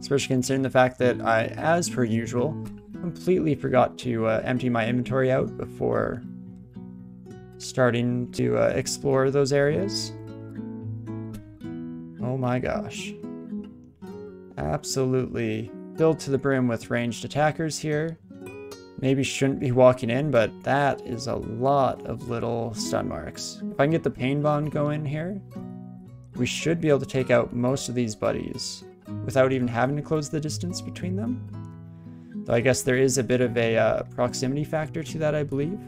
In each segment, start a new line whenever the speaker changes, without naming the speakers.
especially considering the fact that I, as per usual, completely forgot to empty my inventory out before starting to explore those areas. Oh my gosh. Absolutely filled to the brim with ranged attackers here. Maybe shouldn't be walking in, but that is a lot of little stun marks. If I can get the pain bond going here, we should be able to take out most of these buddies without even having to close the distance between them. Though I guess there is a bit of a proximity factor to that, I believe.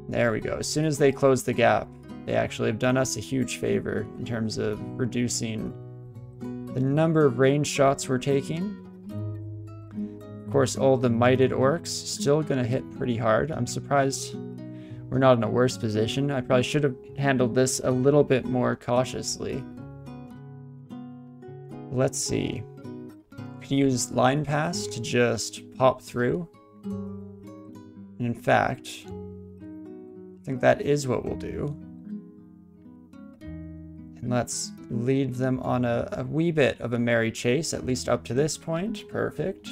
There we go. As soon as they close the gap, they actually have done us a huge favor in terms of reducing the number of range shots we're taking. Of course, all the mighted orcs still gonna hit pretty hard. I'm surprised we're not in a worse position. I probably should have handled this a little bit more cautiously. Let's see. We can use line pass to just pop through. And in fact, I think that is what we'll do. And let's lead them on a wee bit of a merry chase, at least up to this point. Perfect.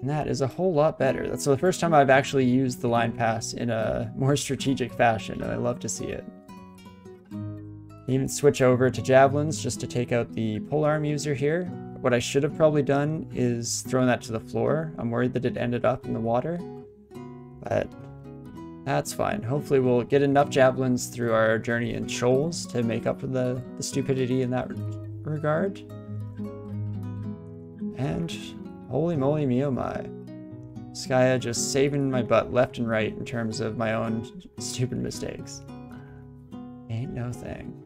And that is a whole lot better. That's the first time I've actually used the line pass in a more strategic fashion, and I love to see it. Even switch over to javelins just to take out the polearm user here. What I should have probably done is thrown that to the floor. I'm worried that it ended up in the water, but that's fine. Hopefully we'll get enough javelins through our journey in shoals to make up for the stupidity in that regard. And holy moly me oh my. Skya just saving my butt left and right in terms of my own stupid mistakes. Ain't no thing.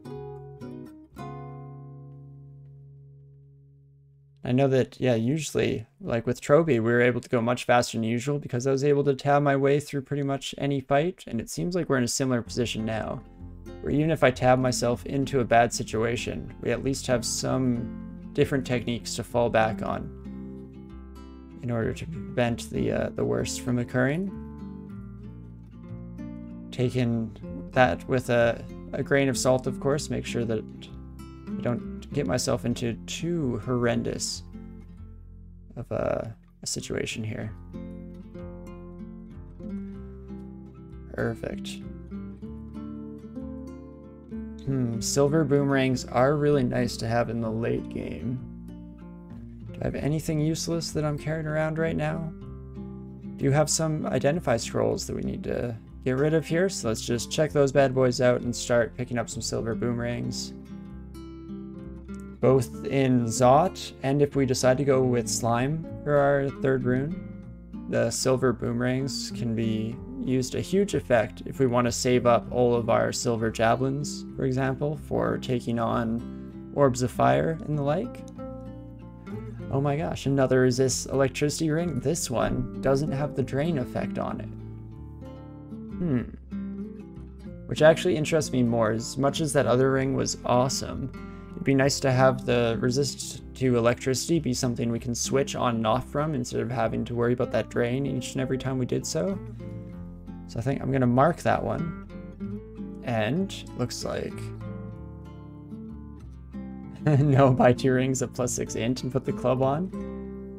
I know that, yeah, usually, like with Troby, we were able to go much faster than usual because I was able to tab my way through pretty much any fight, and it seems like we're in a similar position now, where even if I tab myself into a bad situation, we at least have some different techniques to fall back on in order to prevent the worst from occurring. Taking that with a grain of salt, of course, make sure that I don't get myself into too horrendous of a situation here. Perfect. Silver boomerangs are really nice to have in the late game. Do I have anything useless that I'm carrying around right now? Do you have some identify scrolls that we need to get rid of here? So let's just check those bad boys out and start picking up some silver boomerangs. Both in Zot, and if we decide to go with slime for our third rune, the silver boomerangs can be used a huge effect if we want to save up all of our silver javelins, for example, for taking on orbs of fire and the like. Oh my gosh, another resist electricity ring. This one doesn't have the drain effect on it. Which actually interests me more. As much as that other ring was awesome, it'd be nice to have the resist to electricity be something we can switch on and off from instead of having to worry about that drain each and every time we did so. So I think I'm going to mark that one. And looks like no, buy 2 rings of +6 int and put the club on.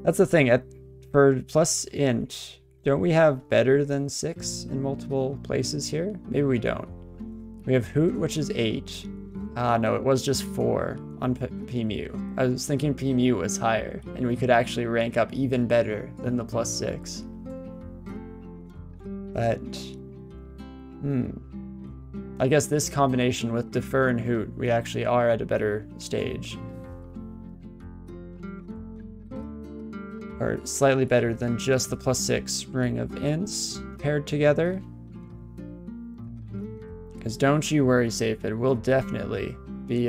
That's the thing, for plus int, don't we have better than 6 in multiple places here? Maybe we don't. We have Hoot, which is 8. Ah, no, it was just 4 on PMU. I was thinking PMU was higher, and we could actually rank up even better than the +6. But, I guess this combination with Defer and Hoot, we actually are at a better stage. Or slightly better than just the +6 ring of ints paired together. Because don't you worry, Safed, we'll definitely be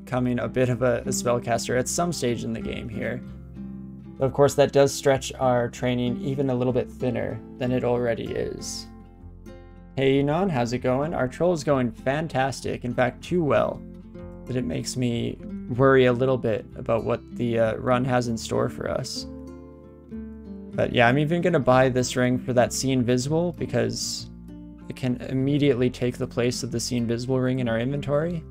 becoming a bit of a spellcaster at some stage in the game here. But of course that does stretch our training even a little bit thinner than it already is. Hey Enon, how's it going? Our troll is going fantastic, in fact too well, that it makes me worry a little bit about what the run has in store for us. But yeah, I'm even going to buy this ring for that See Invisible because it can immediately take the place of the See Invisible ring in our inventory.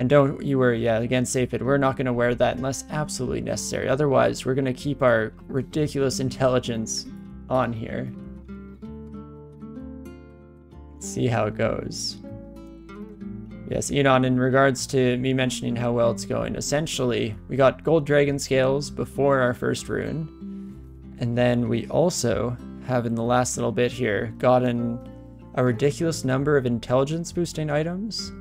And don't you worry, yeah, again, safe it. We're not going to wear that unless absolutely necessary. Otherwise, we're going to keep our ridiculous intelligence on here. See how it goes. Yes, Enon, in regards to me mentioning how well it's going, essentially, we got gold dragon scales before our first rune. And then we also have, in the last little bit here, gotten a ridiculous number of intelligence boosting items,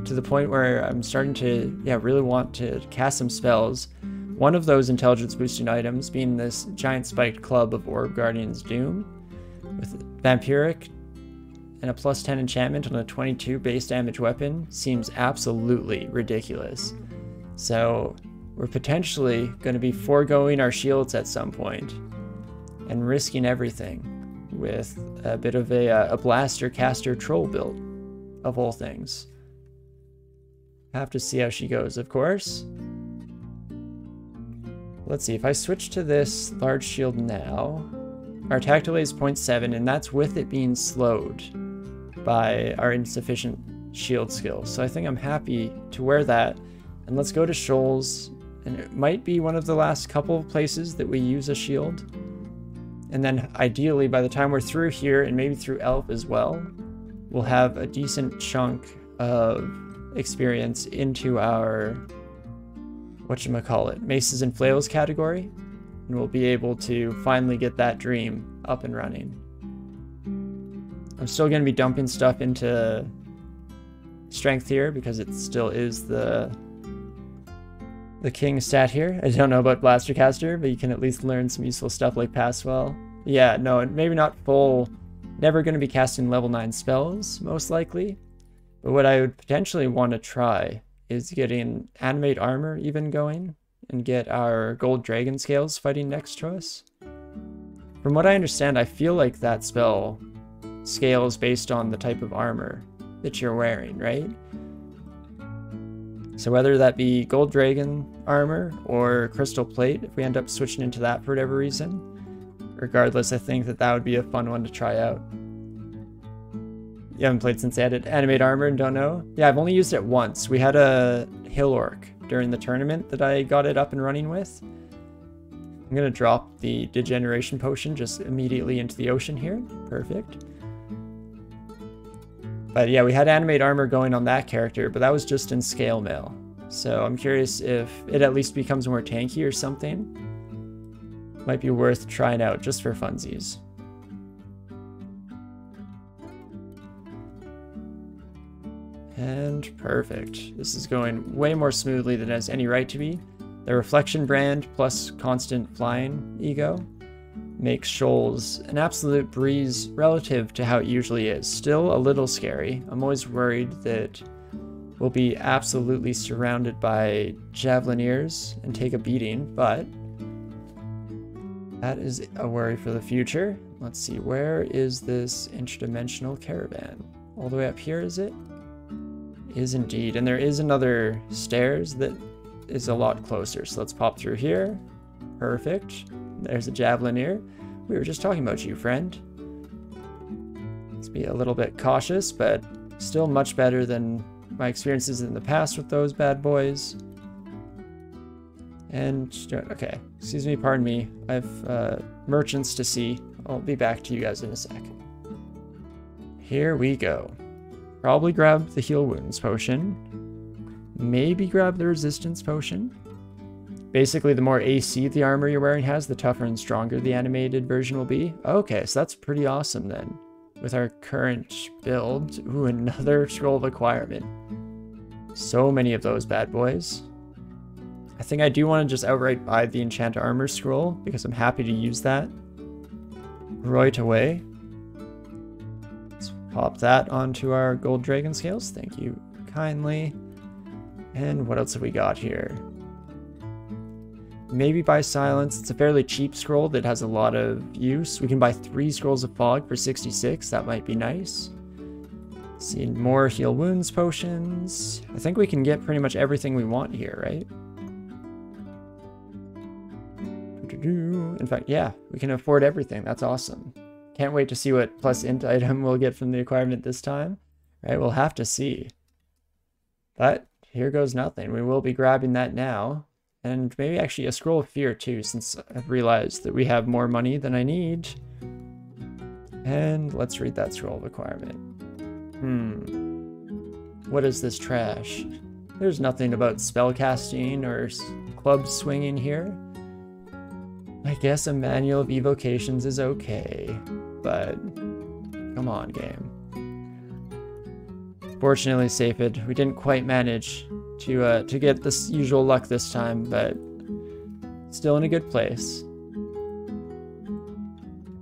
to the point where I'm starting to, really want to cast some spells. One of those intelligence boosting items being this giant spiked club of Orb Guardian's Doom, with Vampiric and a +10 enchantment on a 22 base damage weapon seems absolutely ridiculous. So we're potentially going to be foregoing our shields at some point and risking everything with a bit of a blaster caster troll build, of all things. Have to see how she goes, of course. Let's see, if I switch to this large shield now, our attack delay is 0.7, and that's with it being slowed by our insufficient shield skills. So I think I'm happy to wear that. And let's go to Shoals, and it might be one of the last couple of places that we use a shield. And then ideally, by the time we're through here, and maybe through Elf as well, we'll have a decent chunk of experience into our, whatchamacallit, Maces and Flails category, and we'll be able to finally get that dream up and running. I'm still going to be dumping stuff into strength here because it still is the king stat here. I don't know about Blaster Caster, but you can at least learn some useful stuff like Pass Well. Yeah, no, maybe not full, never going to be casting level 9 spells, most likely. But what I would potentially want to try is getting Animate Armor even going and get our Gold Dragon Scales fighting next to us. From what I understand, I feel like that spell scales based on the type of armor that you're wearing, right? So whether that be Gold Dragon armor or Crystal Plate, if we end up switching into that for whatever reason, regardless, I think that would be a fun one to try out. You haven't played since they added Animate Armor and don't know? Yeah, I've only used it once. We had a Hill Orc during the tournament that I got it up and running with. I'm going to drop the Degeneration Potion just immediately into the ocean here. Perfect. But yeah, we had Animate Armor going on that character, but that was just in Scale Mail. So I'm curious if it at least becomes more tanky or something. Might be worth trying out just for funsies. And perfect. This is going way more smoothly than it has any right to be. The Reflection Brand plus constant flying ego makes Shoals an absolute breeze relative to how it usually is. Still a little scary. I'm always worried that we'll be absolutely surrounded by Javelineers and take a beating, but that is a worry for the future. Let's see, where is this interdimensional caravan? All the way up here, is it? Is indeed, and there is another stairs that is a lot closer. So let's pop through here. Perfect. There's a Javelineer. We were just talking about you, friend. Let's be a little bit cautious, but still much better than my experiences in the past with those bad boys. And, okay, excuse me, pardon me. I have merchants to see. I'll be back to you guys in a sec. Here we go. Probably grab the Heal Wounds potion. Maybe grab the Resistance potion. Basically, the more AC the armor you're wearing has, the tougher and stronger the animated version will be. Okay, so that's pretty awesome then. With our current build. Ooh, another Scroll of Acquirement. So many of those bad boys. I think I do want to just outright buy the Enchant Armor Scroll, because I'm happy to use that right away. Let's pop that onto our Gold Dragon Scales. Thank you kindly. And what else have we got here? Maybe buy Silence. It's a fairly cheap scroll that has a lot of use. We can buy 3 Scrolls of Fog for 66. That might be nice. See, more Heal Wounds potions. I think we can get pretty much everything we want here, right? In fact, yeah, we can afford everything. That's awesome. Can't wait to see what plus int item we'll get from the acquirement this time. Right, we'll have to see. But here goes nothing. We will be grabbing that now. And maybe actually a scroll of fear too, since I've realized that we have more money than I need. And let's read that scroll requirement. What is this trash? There's nothing about spellcasting or club swinging here. I guess a manual of evocations is okay, but come on, game. Fortunately, Safed, we didn't quite manage to get this usual luck this time, but still in a good place.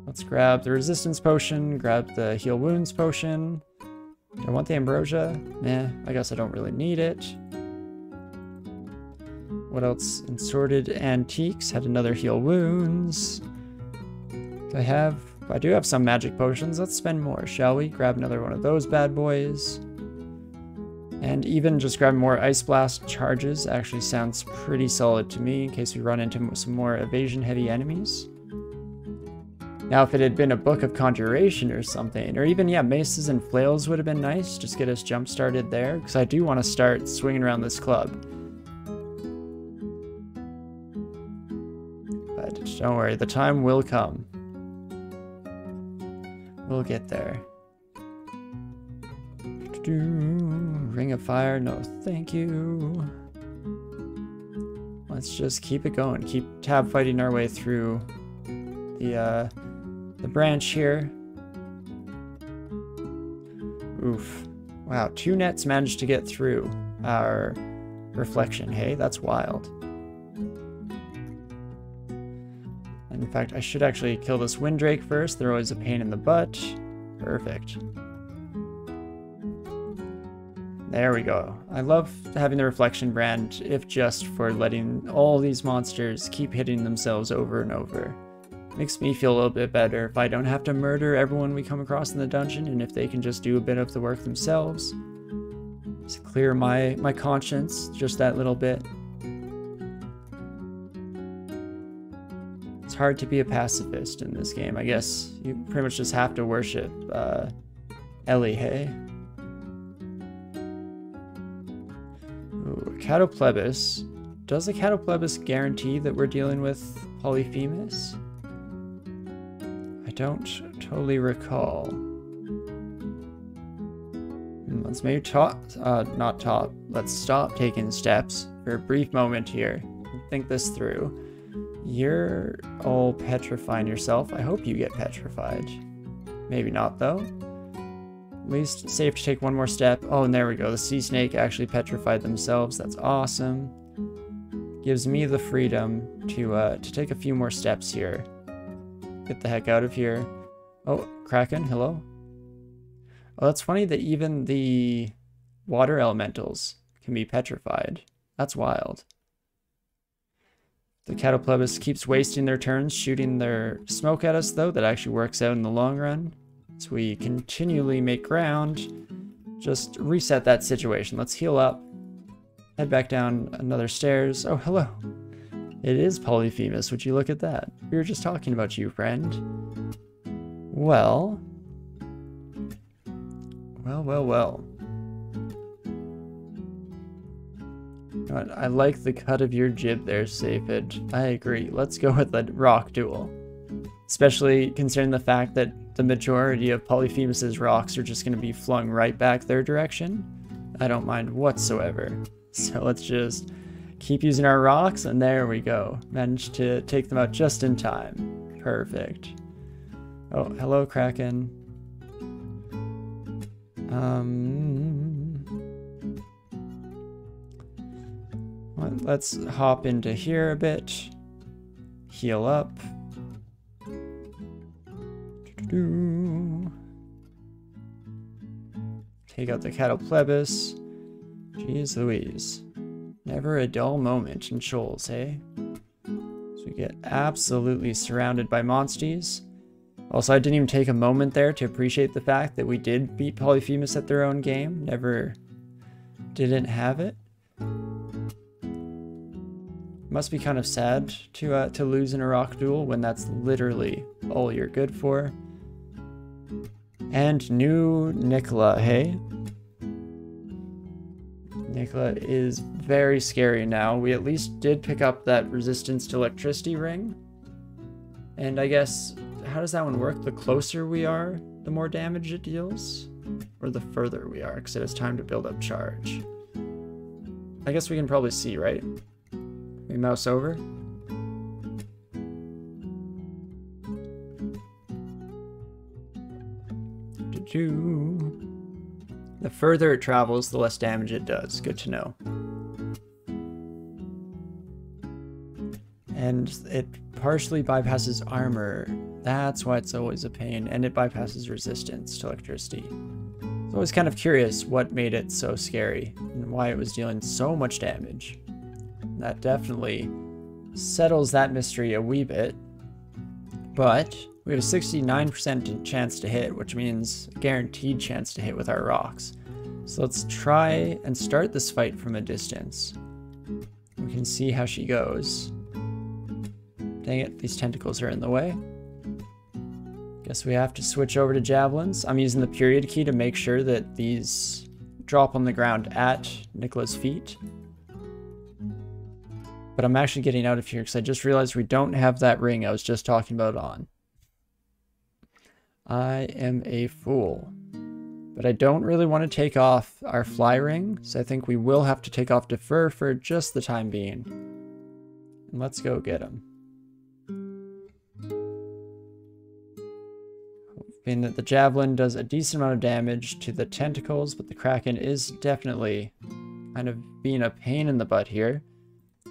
Let's grab the resistance potion, grab the heal wounds potion. Do I want the ambrosia? Nah, I guess I don't really need it. What else? Assorted antiques, had another heal wounds. I do have some magic potions. Let's spend more, shall we? Grab another one of those bad boys. And even just grab more Ice Blast charges actually sounds pretty solid to me in case we run into some more evasion-heavy enemies. Now, if it had been a Book of Conjuration or something, or even, yeah, maces and flails would have been nice. Just get us jump-started there, because I do want to start swinging around this club. But don't worry, the time will come. We'll get there. Ring of Fire, no thank you. Let's just keep it going. Keep tab fighting our way through the branch here. Oof. Wow, 2 nets managed to get through our reflection. Hey, that's wild. In fact, I should actually kill this Windrake first. They're always a pain in the butt. Perfect. There we go. I love having the reflection brand, if just for letting all these monsters keep hitting themselves over and over. Makes me feel a little bit better if I don't have to murder everyone we come across in the dungeon, and if they can just do a bit of the work themselves. Just clear my conscience just that little bit. It's hard to be a pacifist in this game. I guess you pretty much just have to worship Ellie, hey? Ooh, Catoplebis. Does a Catoplebis guarantee that we're dealing with Polyphemus? I don't totally recall. Let's maybe let's stop taking steps for a brief moment here. Think this through. You're all petrifying yourself. I hope you get petrified. Maybe not, though. At least safe to take one more step. Oh, and there we go. The sea snake actually petrified themselves. That's awesome. Gives me the freedom to take a few more steps here. Get the heck out of here. Oh, Kraken, hello? Oh, that's funny that even the water elementals can be petrified. That's wild. The Catoplebis keeps wasting their turns shooting their smoke at us, though. That actually works out in the long run. So we continually make ground. Just reset that situation. Let's heal up. Head back down another stairs. Oh, hello. It is Polyphemus. Would you look at that? We were just talking about you, friend. Well. Well. I like the cut of your jib there, Safid. I agree. Let's go with the rock duel. Especially considering the fact that the majority of Polyphemus's rocks are just going to be flung right back their direction. I don't mind whatsoever. So let's just keep using our rocks, and there we go. Managed to take them out just in time. Perfect. Oh, hello, Kraken. Let's hop into here a bit. Heal up. Take out the Catoplebis. Jeez Louise. Never a dull moment in Shoals, hey? So we get absolutely surrounded by monsties. Also, I didn't even take a moment there to appreciate the fact that we did beat Polyphemus at their own game. Didn't have it. Must be kind of sad to lose in a rock duel when that's literally all you're good for. And new Nicola, hey? Nicola is very scary now. We at least did pick up that resistance to electricity ring. And I guess, how does that one work? The closer we are, the more damage it deals? Or the further we are, because it has time to build up charge. I guess we can probably see, right? We mouse over. The further it travels, the less damage it does. Good to know. And it partially bypasses armor. That's why it's always a pain. And it bypasses resistance to electricity. I was always kind of curious what made it so scary and why it was dealing so much damage. That definitely settles that mystery a wee bit. But we have a 69% chance to hit, which means a guaranteed chance to hit with our rocks. So let's try and start this fight from a distance. We can see how she goes. Dang it, these tentacles are in the way. Guess we have to switch over to javelins. I'm using the period key to make sure that these drop on the ground at Nicola's feet. But I'm actually getting out of here because I just realized we don't have that ring I was just talking about on. I am a fool. But I don't really want to take off our fly ring, so I think we will have to take off defer for just the time being. And let's go get him. Hoping that the javelin does a decent amount of damage to the tentacles, but the Kraken is definitely kind of being a pain in the butt here.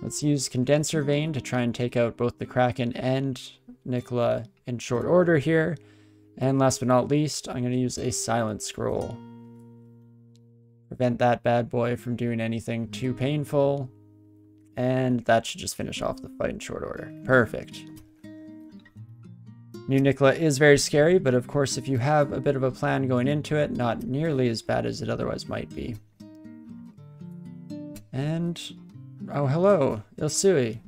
Let's use Condenser Vein to try and take out both the Kraken and Nicola in short order here. And last but not least, I'm going to use a Silent Scroll. Prevent that bad boy from doing anything too painful. And that should just finish off the fight in short order. Perfect. New Nicola is very scary, but of course if you have a bit of a plan going into it, not nearly as bad as it otherwise might be. And... oh, hello, Ilsui.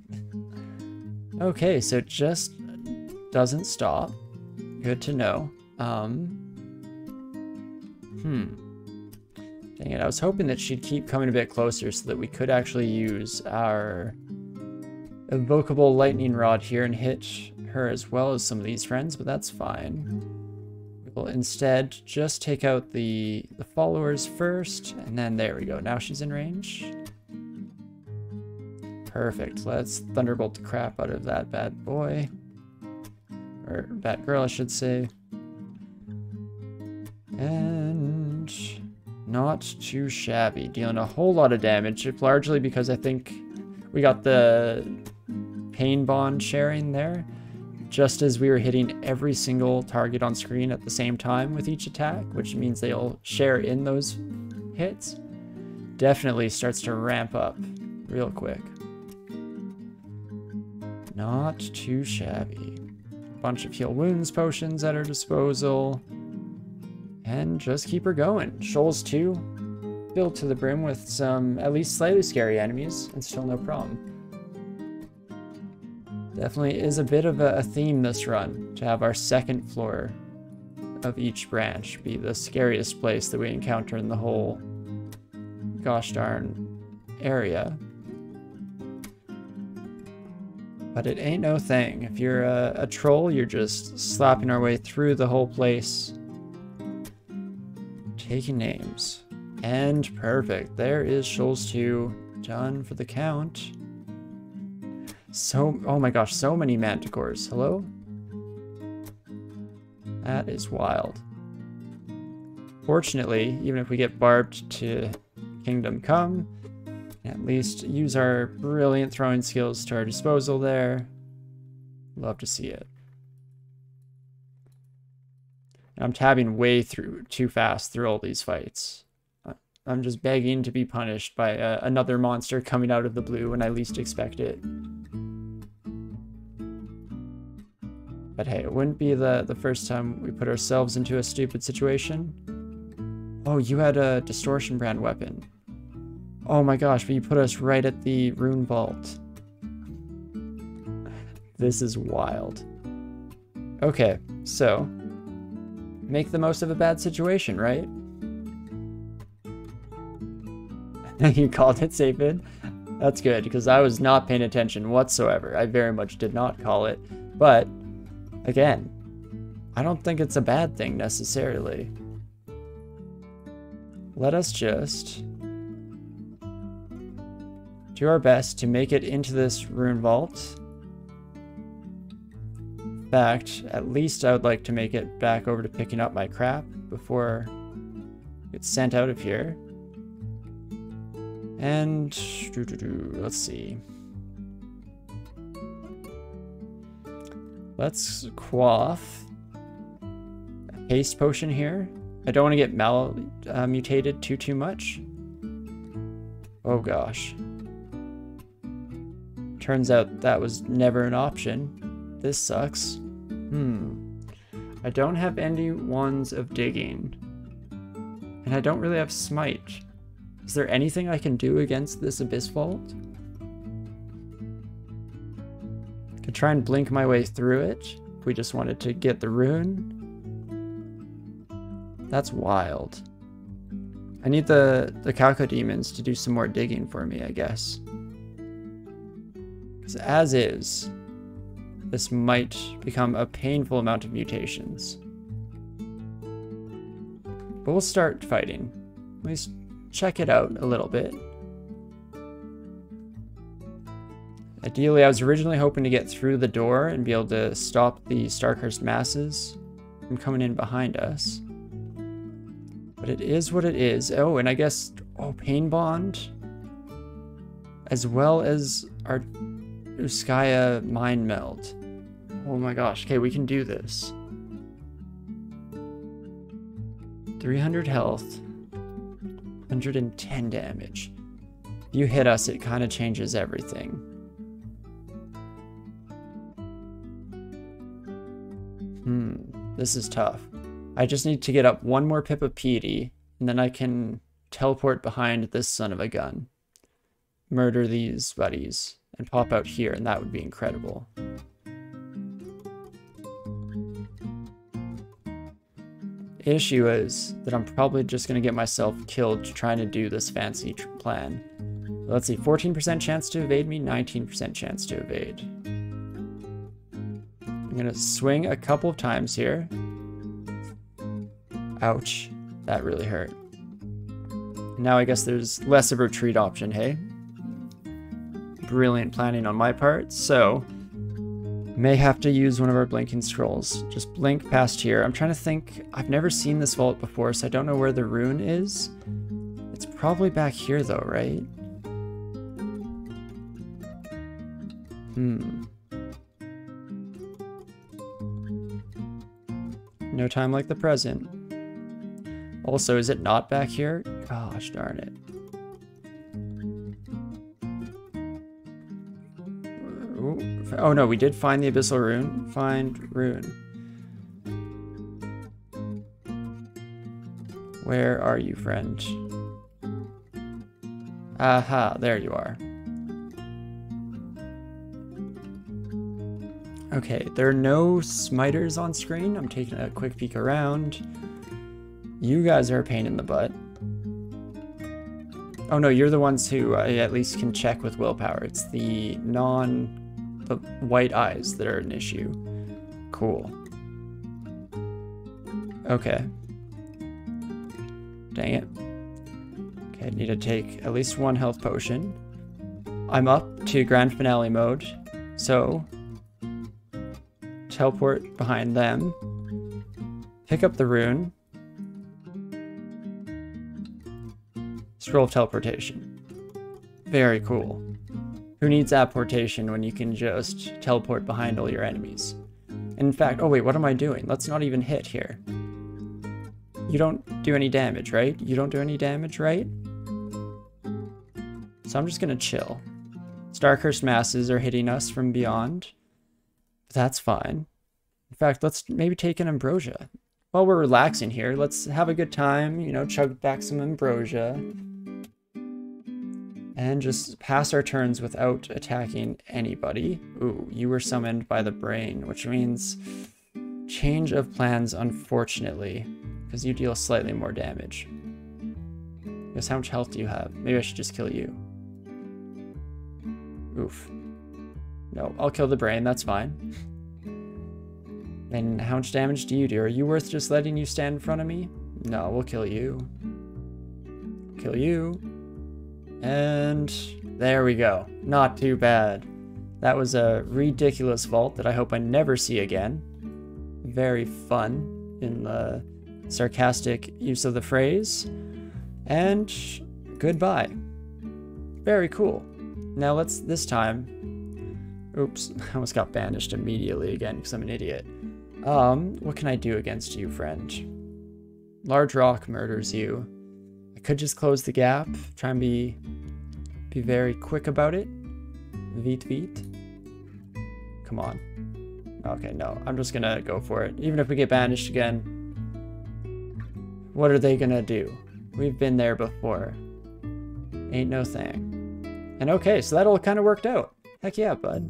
Okay, so it just doesn't stop. Good to know. Dang it, I was hoping that she'd keep coming a bit closer so that we could actually use our evocable lightning rod here and hit her as well as some of these friends, but that's fine. We'll instead just take out the followers first, and then there we go. Now she's in range. Perfect. Let's thunderbolt the crap out of that bad boy. Or bad girl, I should say. And not too shabby. Dealing a whole lot of damage, largely because I think we got the pain bond sharing there, just as we were hitting every single target on screen at the same time with each attack, which means they'll share in those hits. Definitely starts to ramp up real quick. Not too shabby. Bunch of heal wounds potions at her disposal, and just keep her going. Shoals 2, filled to the brim with some at least slightly scary enemies, and still no problem. Definitely is a bit of a theme this run, to have our second floor of each branch be the scariest place that we encounter in the whole gosh darn area. But it ain't no thing. If you're a troll, you're just slapping our way through the whole place. Taking names. And perfect. There is Shoals 2 done for the count. So, oh my gosh, so many manticores. Hello? That is wild. Fortunately, even if we get barbed to Kingdom Come, at least use our brilliant throwing skills to our disposal there. Love to see it. And I'm tabbing way too fast through all these fights. I'm just begging to be punished by another monster coming out of the blue when I least expect it. But hey, it wouldn't be the first time we put ourselves into a stupid situation. Oh, you had a distortion brand weapon. Oh my gosh, but you put us right at the rune vault. This is wild. Okay, so make the most of a bad situation, right? You called it Sapid? That's good, because I was not paying attention whatsoever. I very much did not call it. But, again, I don't think it's a bad thing necessarily. Let us just do our best to make it into this rune vault. In fact, at least I would like to make it back over to picking up my crap before it's sent out of here. And let's see. Let's quaff a haste potion here. I don't want to get mutated too much. Oh gosh. Turns out that was never an option. This sucks. I don't have any wands of digging. And I don't really have smite. Is there anything I can do against this abyss vault? Could try and blink my way through it if we just wanted to get the rune. That's wild. I need the Calco demons to do some more digging for me, I guess. Because as is, this might become a painful amount of mutations. But we'll start fighting. At least check it out a little bit. Ideally, I was originally hoping to get through the door and be able to stop the Starcursed masses from coming in behind us. But it is what it is. Oh, and I guess, Pain Bond, as well as our Uskaya Mind Meld. Oh my gosh, okay, we can do this. 300 health, 110 damage. If you hit us, it kind of changes everything. This is tough. I just need to get up one more pip of piety, and then I can teleport behind this son of a gun. Murder these buddies, and pop out here, and that would be incredible. Issue is that I'm probably just going to get myself killed trying to do this fancy plan. Let's see, 14% chance to evade me, 19% chance to evade. I'm going to swing a couple of times here. Ouch, that really hurt. Now I guess there's less of a retreat option, hey? Brilliant planning on my part, so may have to use one of our blinking scrolls. Just blink past here. I'm trying to think, I've never seen this vault before, so I don't know where the rune is. It's probably back here though, right? No time like the present. Also, is it not back here? Gosh darn it. Oh no, we did find the abyssal rune. Find rune. Where are you, friend? Aha, there you are. Okay, there are no smiters on screen. I'm taking a quick peek around. You guys are a pain in the butt. Oh no, you're the ones who I at least can check with willpower. It's the white eyes that are an issue. Cool. Okay. Dang it. Okay, I need to take at least one health potion. I'm up to grand finale mode, so teleport behind them. Pick up the rune. Scroll of teleportation. Very cool. Who needs apportation when you can just teleport behind all your enemies? And in fact, oh wait, what am I doing? Let's not even hit here. You don't do any damage, right? You don't do any damage, right? So I'm just gonna chill. Starcursed masses are hitting us from beyond. But that's fine. In fact, let's maybe take an ambrosia. While we're relaxing here, let's have a good time, you know, chug back some ambrosia. And just pass our turns without attacking anybody. Ooh, you were summoned by the brain, which means change of plans, unfortunately, because you deal slightly more damage. Guess how much health do you have? Maybe I should just kill you. Oof. No, I'll kill the brain, that's fine. And how much damage do you do? Are you worth just letting you stand in front of me? No, we'll kill you. Kill you. And there we go. Not too bad. That was a ridiculous vault that I hope I never see again. Very fun in the sarcastic use of the phrase. And goodbye. Very cool. Now let's, this time, oops, I almost got banished immediately again because I'm an idiot. What can I do against you, friend? Large rock murders you. I could just close the gap, try and be very quick about it. Vite vite. Come on. Okay, no, I'm just gonna go for it. Even if we get banished again, what are they gonna do? We've been there before. Ain't no thing. And okay, so that all kind of worked out. Heck yeah, bud.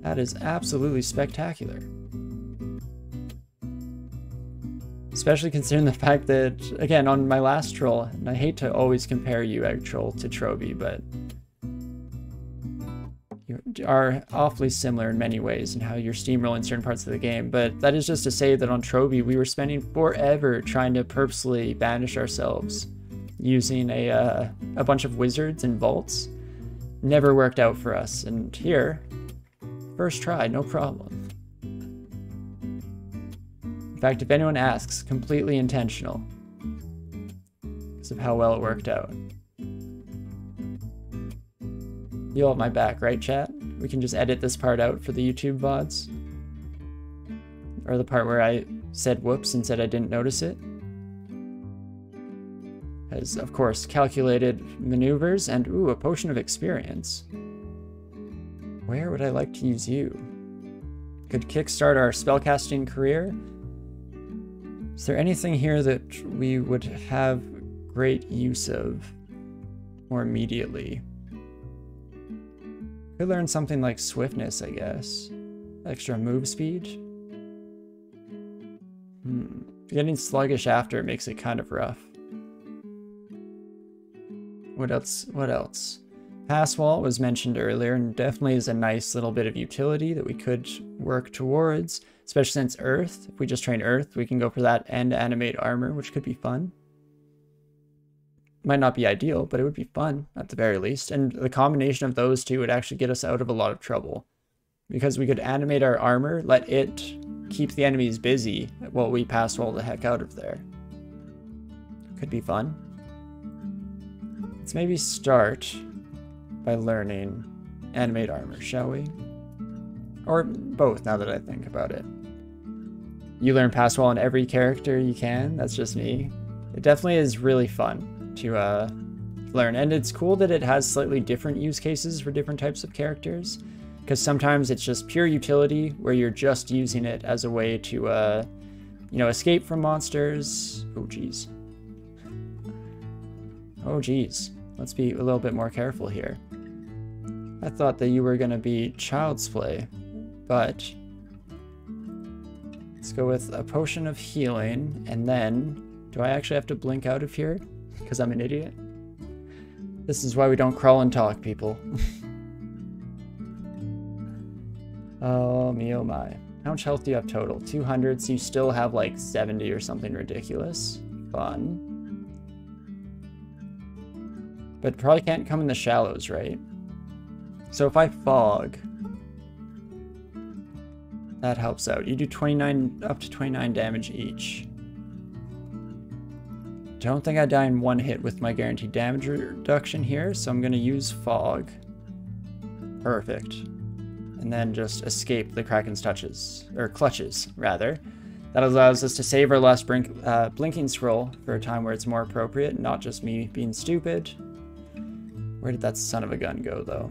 That is absolutely spectacular. Especially considering the fact that, again, on my last troll, and I hate to always compare you, Egg Troll, to Troby, but you are awfully similar in many ways in how you're steamrolling certain parts of the game. But that is just to say that on Troby, we were spending forever trying to purposely banish ourselves using a bunch of wizards and vaults. Never worked out for us. And here, first try, no problem. In fact, if anyone asks, completely intentional. Because of how well it worked out. You'll have my back, right, chat? We can just edit this part out for the YouTube VODs. Or the part where I said whoops and said I didn't notice it. As, of course, calculated maneuvers and, ooh, a potion of experience. Where would I like to use you? Could kickstart our spellcasting career. Is there anything here that we would have great use of more immediately? Could learn something like swiftness, I guess. Extra move speed. Getting sluggish after makes it kind of rough. What else? What else? Pass wall was mentioned earlier and definitely is a nice little bit of utility that we could work towards. Especially since Earth, if we just train Earth, we can go for that and animate armor, which could be fun. Might not be ideal, but it would be fun at the very least. And the combination of those two would actually get us out of a lot of trouble. Because we could animate our armor, let it keep the enemies busy while we pass wall the heck out of there. Could be fun. Let's maybe start by learning animate armor, shall we? Or both, now that I think about it. You learn pass wall on every character you can. That's just me. It definitely is really fun to learn. And it's cool that it has slightly different use cases for different types of characters. Because sometimes it's just pure utility where you're just using it as a way to, you know, escape from monsters. Oh, geez. Oh, geez. Let's be a little bit more careful here. I thought that you were going to be child's play. But let's go with a potion of healing, and then, do I actually have to blink out of here? Because I'm an idiot? This is why we don't crawl and talk, people. Oh me, oh my. How much health do you have total? 200, so you still have like 70 or something ridiculous. Fun. But probably can't come in the shallows, right? So if I fog... that helps out. You do 29, up to 29 damage each. Don't think I die in one hit with my guaranteed damage reduction here, so I'm going to use fog. Perfect. And then just escape the Kraken's touches, or clutches, rather. That allows us to save our last blinking scroll for a time where it's more appropriate, not just me being stupid. Where did that son of a gun go, though?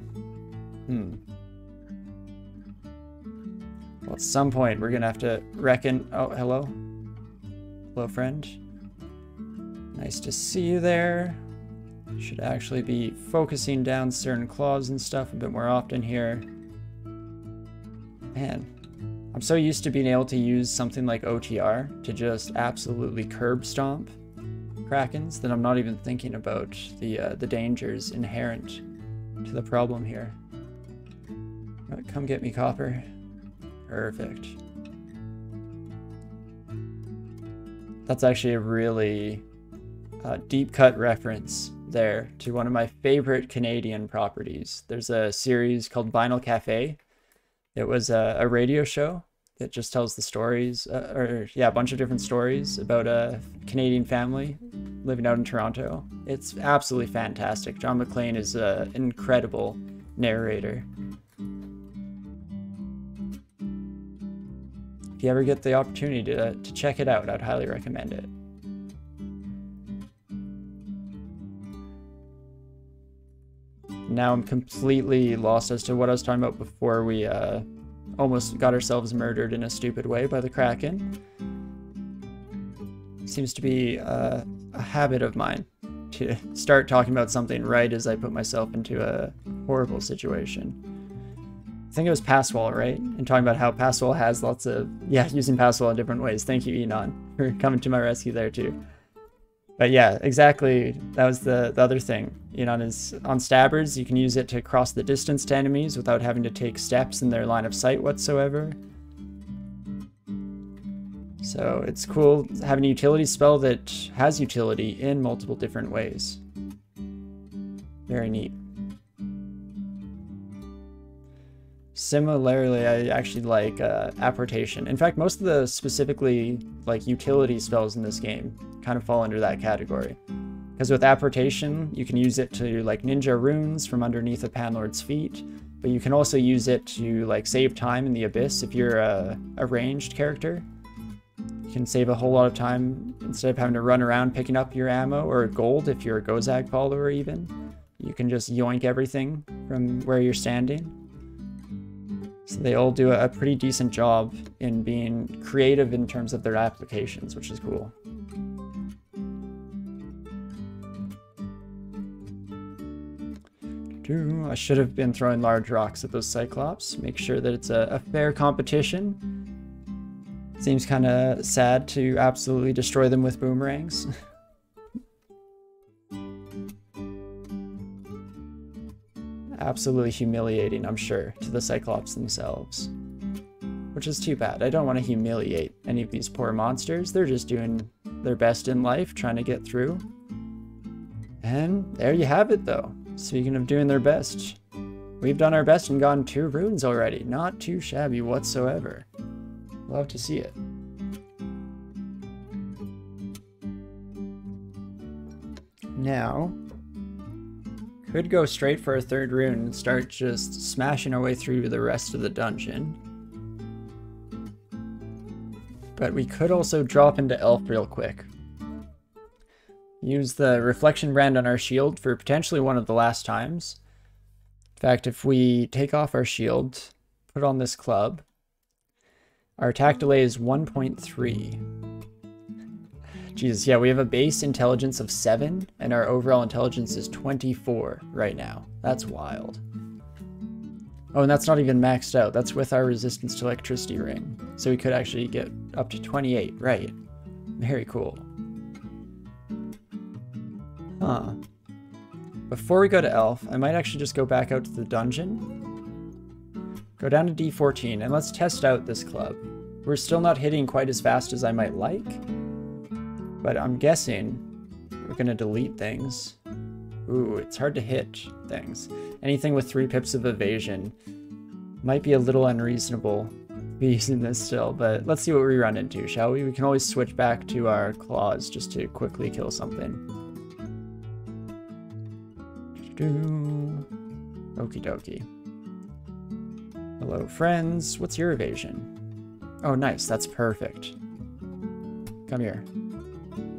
Well, at some point, we're gonna have to reckon... Oh, hello. Hello, friend. Nice to see you there. Should actually be focusing down certain claws and stuff a bit more often here. Man, I'm so used to being able to use something like OTR to just absolutely curb stomp krakens, then I'm not even thinking about the dangers inherent to the problem here. Come get me, copper. Perfect. That's actually a really deep cut reference there to one of my favorite Canadian properties. There's a series called Vinyl Cafe. It was a radio show that just tells the stories, a bunch of different stories about a Canadian family living out in Toronto. It's absolutely fantastic. John McClane is an incredible narrator. If you ever get the opportunity to check it out, I'd highly recommend it. Now I'm completely lost as to what I was talking about before we almost got ourselves murdered in a stupid way by the Kraken. Seems to be a habit of mine to start talking about something right as I put myself into a horrible situation. I think it was Passwall, right? And talking about how Passwall has lots of, using Passwall in different ways. Thank you, Enon, for coming to my rescue there too. But yeah, exactly. That was the other thing. Enon is on Stabbers. You can use it to cross the distance to enemies without having to take steps in their line of sight whatsoever. So it's cool having a utility spell that has utility in multiple different ways. Very neat. Similarly, I actually like apportation. In fact, most of the specifically like utility spells in this game kind of fall under that category. Because with apportation, you can use it to like ninja runes from underneath a Panlord's feet, but you can also use it to like save time in the abyss if you're a ranged character. You can save a whole lot of time instead of having to run around picking up your ammo or gold if you're a Gozag follower even. You can just yoink everything from where you're standing. So they all do a pretty decent job in being creative in terms of their applications, which is cool. I should have been throwing large rocks at those Cyclops. Make sure that it's a fair competition. Seems kind of sad to absolutely destroy them with boomerangs. Absolutely humiliating, I'm sure, to the Cyclops themselves. Which is too bad. I don't want to humiliate any of these poor monsters. They're just doing their best in life, trying to get through. And there you have it, though. Speaking of doing their best, we've done our best and gotten 2 runes already. Not too shabby whatsoever. Love to see it. Now, could go straight for a 3rd rune and start just smashing our way through the rest of the dungeon. But we could also drop into Elf real quick. Use the reflection brand on our shield for potentially one of the last times. In fact, if we take off our shield, put on this club, our attack delay is 1.3. Jesus, yeah, we have a base intelligence of 7, and our overall intelligence is 24 right now. That's wild. Oh, and that's not even maxed out. That's with our resistance to electricity ring. So we could actually get up to 28, right? Very cool. Huh. Before we go to Elf, I might actually just go back out to the dungeon. Go down to D14, and let's test out this club. We're still not hitting quite as fast as I might like, but I'm guessing we're gonna delete things. Ooh, it's hard to hit things. Anything with 3 pips of evasion might be a little unreasonable using this still, but let's see what we run into, shall we? We can always switch back to our claws just to quickly kill something. Okie dokie. Hello, friends. What's your evasion? Oh, nice. That's perfect. Come here.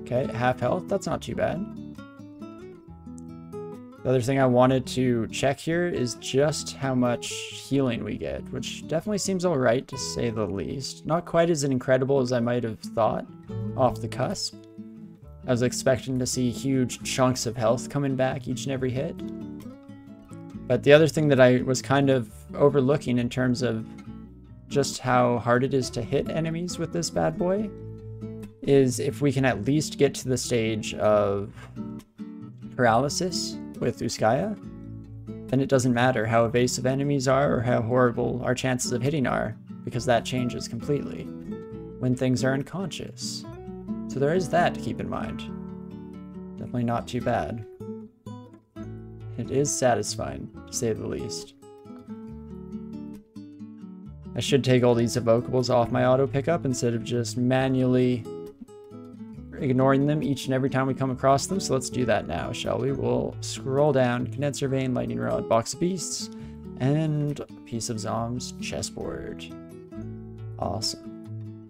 Okay, half health. That's not too bad. The other thing I wanted to check here is just how much healing we get, which definitely seems alright to say the least. Not quite as incredible as I might have thought off the cusp. I was expecting to see huge chunks of health coming back each and every hit. But the other thing that I was kind of overlooking in terms of just how hard it is to hit enemies with this bad boy is if we can at least get to the stage of paralysis with Uskaya, then it doesn't matter how evasive enemies are or how horrible our chances of hitting are, because that changes completely when things are unconscious. So there is that to keep in mind. Definitely not too bad. It is satisfying, to say the least. I should take all these evocables off my auto pickup instead of just manually ignoring them each and every time we come across them. So let's do that now, shall we? We'll scroll down, condenser vein, lightning rod, box of beasts, and a piece of Zom's chessboard. Awesome.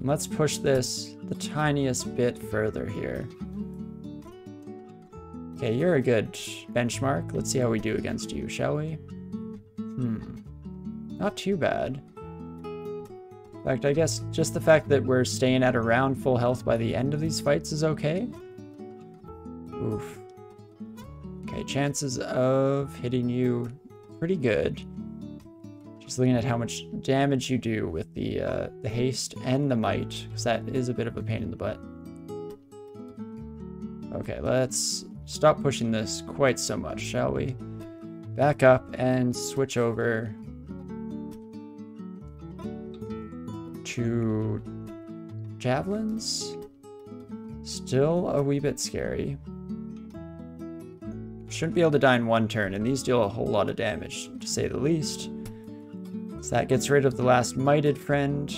Let's push this the tiniest bit further here. Okay, you're a good benchmark. Let's see how we do against you, shall we? Not too bad. In fact, I guess just the fact that we're staying at around full health by the end of these fights is okay. Oof. Okay, chances of hitting you pretty good. Just looking at how much damage you do with the haste and the might, because that is a bit of a pain in the butt. Okay, let's stop pushing this quite so much, shall we? Back up and switch over to javelins. Still a wee bit scary. Shouldn't be able to die in one turn, and these deal a whole lot of damage, to say the least. So that gets rid of the last mighted friend,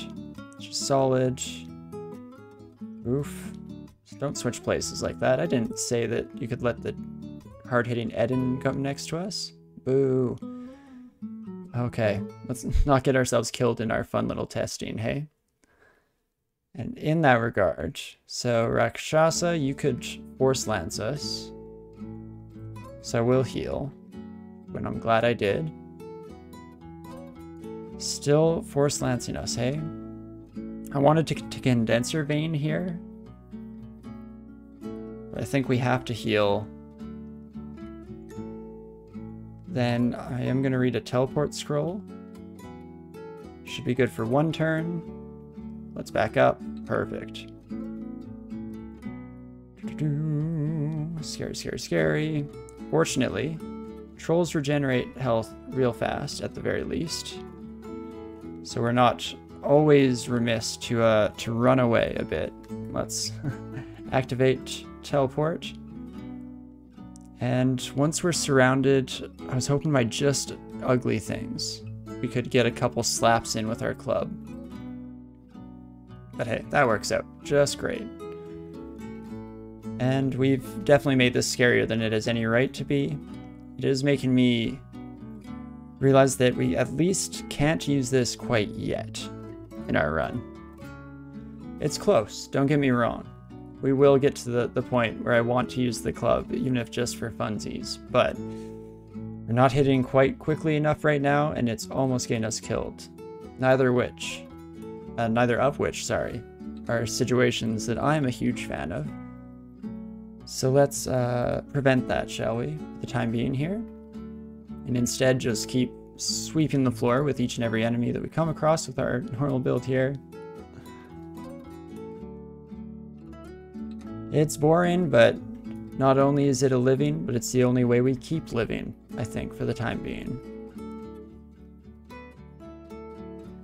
which is solid. Oof. Just don't switch places like that. I didn't say that you could let the hard-hitting Eden come next to us. Boo. Okay, let's not get ourselves killed in our fun little testing, hey? And in that regard, so Rakshasa, you could force lance us. So I will heal, but I'm glad I did. Still force lancing us, hey? I wanted to condenser vein here, but I think we have to heal. Then I am going to read a teleport scroll. Should be good for one turn. Let's back up. Perfect. Scary, scary, scary. Fortunately, trolls regenerate health real fast at the very least. So we're not always remiss to run away a bit. Let's activate teleport. And once we're surrounded, I was hoping by just ugly things, we could get a couple slaps in with our club. But hey, that works out just great. And we've definitely made this scarier than it has any right to be. It is making me realize that we at least can't use this quite yet in our run. It's close, don't get me wrong. We will get to the point where I want to use the club, even if just for funsies, but we're not hitting quite quickly enough right now, and it's almost getting us killed. Neither of which, are situations that I'm a huge fan of. So let's prevent that, shall we, for the time being here, and instead just keep sweeping the floor with each and every enemy that we come across with our normal build here. It's boring, but not only is it a living, but it's the only way we keep living, I think, for the time being.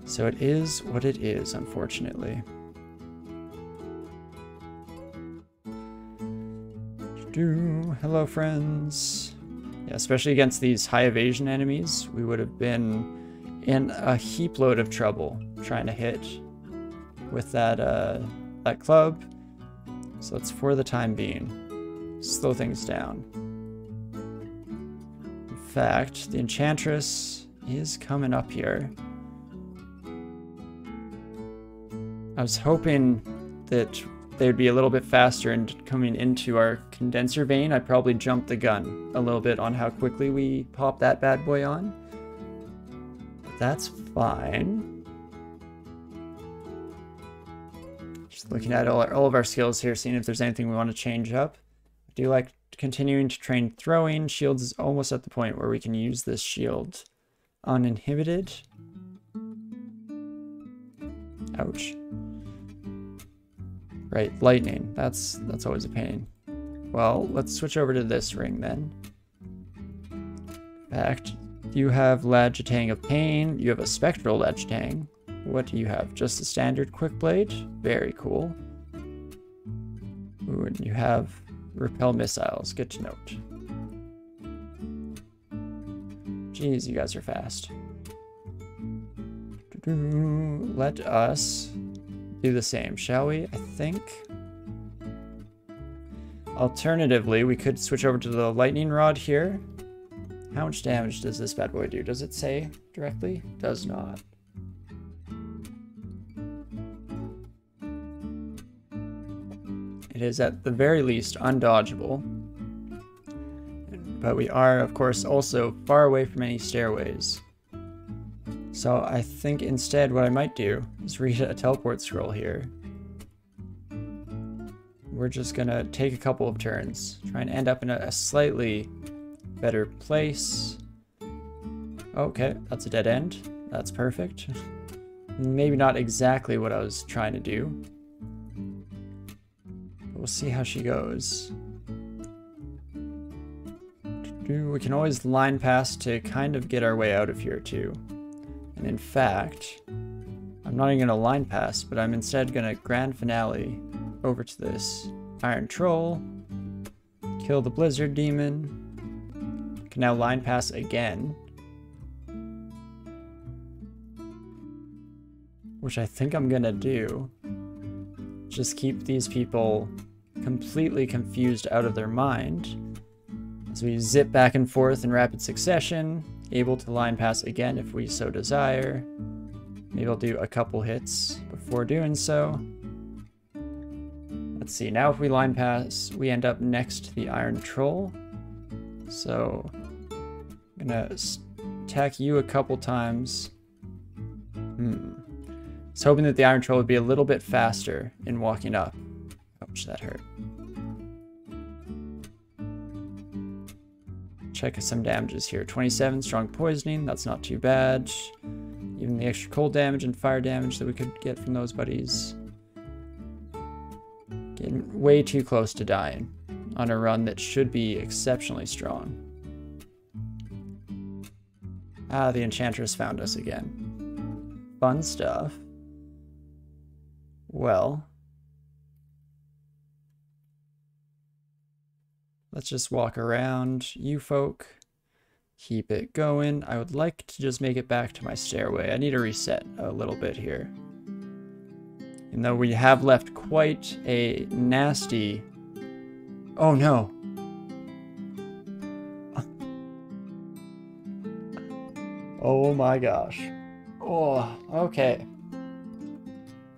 So it is what it is, unfortunately. Hello, friends. Yeah, especially against these high evasion enemies, we would have been in a heap load of trouble trying to hit with that club. So let's, for the time being, slow things down. In fact, the Enchantress is coming up here. I was hoping that they would be a little bit faster and coming into our condenser vein. I probably jumped the gun a little bit on how quickly we pop that bad boy on. That's fine. Just looking at all of our skills here, seeing if there's anything we want to change up. I do like continuing to train throwing. Shields is almost at the point where we can use this shield uninhibited. Ouch. Right, lightning. That's always a pain. Well, let's switch over to this ring then. In fact, you have Lagitang of Pain. You have a Spectral Lagitang. What do you have? Just a standard Quick Blade? Very cool. Ooh, and you have Repel Missiles. Good to note. Jeez, you guys are fast. Let us do the same, shall we? I think. Alternatively, we could switch over to the lightning rod here. How much damage does this bad boy do? Does it say directly? Does not. It is at the very least undodgeable. But we are, of course, also far away from any stairways. So I think instead what I might do is read a teleport scroll here. We're just gonna take a couple of turns, try and end up in a slightly better place. Okay, that's a dead end. That's perfect. Maybe not exactly what I was trying to do. But we'll see how she goes. We can always line pass to kind of get our way out of here too. And in fact, I'm not even gonna line pass, but I'm instead gonna grand finale over to this Iron Troll, kill the Blizzard Demon, can now line pass again, which I think I'm gonna do. Just keep these people completely confused out of their mind as we zip back and forth in rapid succession, able to line pass again if we so desire. Maybe I'll do a couple hits before doing so. Let's see, now if we line pass, we end up next to the Iron Troll. So I'm gonna attack you a couple times. I was hoping that the Iron Troll would be a little bit faster in walking up. Ouch, that hurt. Check some damages here. 27 strong poisoning, that's not too bad. Even the extra cold damage and fire damage that we could get from those buddies. Getting way too close to dying on a run that should be exceptionally strong. Ah, the Enchantress found us again. Fun stuff. Well, let's just walk around. You folk, keep it going. I would like to just make it back to my stairway. I need to reset a little bit here. Even though we have left quite a nasty... Oh no! Oh my gosh. Oh, okay.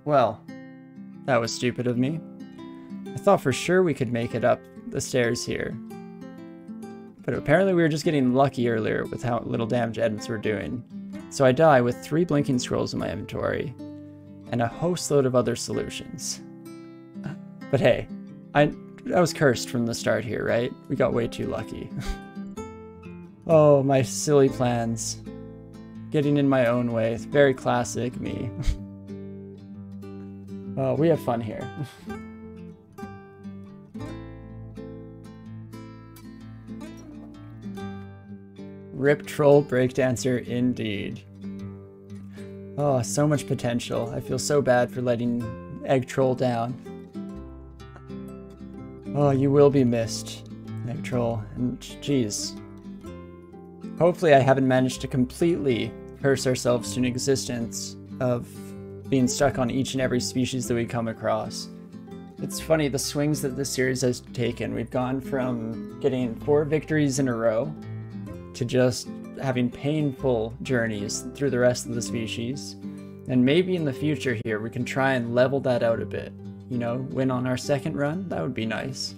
Well, that was stupid of me. I thought for sure we could make it up the stairs here. But apparently we were just getting lucky earlier with how little damage Edmonds were doing. So I die with 3 blinking scrolls in my inventory and a host load of other solutions. But hey, I was cursed from the start here, right? We got way too lucky. Oh, my silly plans. Getting in my own way. It's very classic me. Oh, we have fun here. Rip Troll Breakdancer indeed. Oh, so much potential. I feel so bad for letting Egg Troll down. Oh, you will be missed, Egg Troll. And geez. Hopefully I haven't managed to completely curse ourselves to an existence of being stuck on each and every species that we come across. It's funny, the swings that this series has taken. We've gone from getting 4 victories in a row to just having painful journeys through the rest of the species. And maybe in the future here, we can try and level that out a bit. You know, win on our second run, that would be nice.